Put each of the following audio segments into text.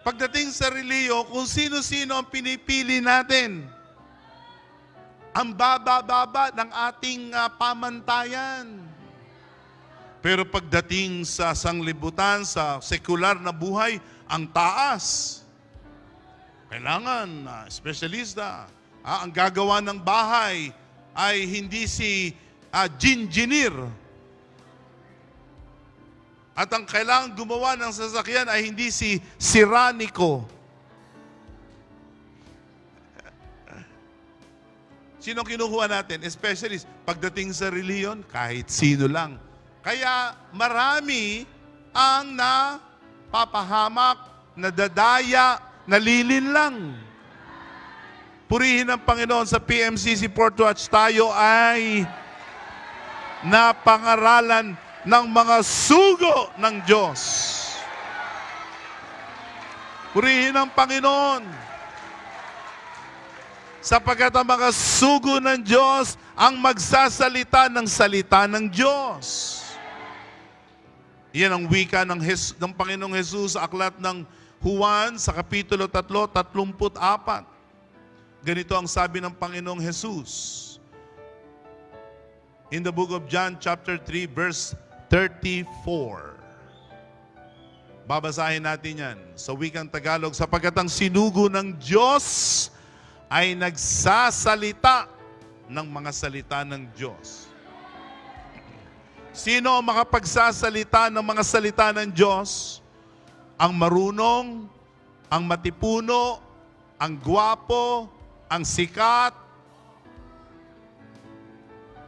Pagdating sa reliyo, kung sino-sino ang pinipili natin, ang baba-baba ng ating pamantayan. Pero pagdating sa sanglibutan, sa sekular na buhay, ang taas. Kailangan espesyalista. Ang gagawa ng bahay ay hindi si engineer. At ang kailangan gumawa ng sasakyan ay hindi si siraniko. Sino kinukuha natin? Specialist. Pagdating sa reliyon, kahit sino lang. Kaya marami ang napapahamak, nadadaya, nalilin lang. Purihin ang Panginoon. Sa PMCC Port Watch, tayo ay napangaralan ng mga sugo ng Diyos. Purihin ang Panginoon. Sapagkat ang mga sugo ng Diyos ang magsasalita ng salita ng Diyos. Yan ang wika ng Panginoong Jesus sa aklat ng Juan sa Kapitulo 3, 34. Ganito ang sabi ng Panginoong Jesus. In the book of John chapter 3 verse 34. Babasahin natin yan sa wikang Tagalog. Sapagkat ang sinugo ng Diyos ay nagsasalita ng mga salita ng Diyos. Sino ang makapagsasalita ng mga salita ng Diyos? Ang marunong, ang matipuno, ang gwapo, ang sikat.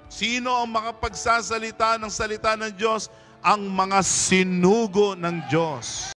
Sino ang makapagsasalita ng salita ng Diyos? Ang mga sinugo ng Diyos.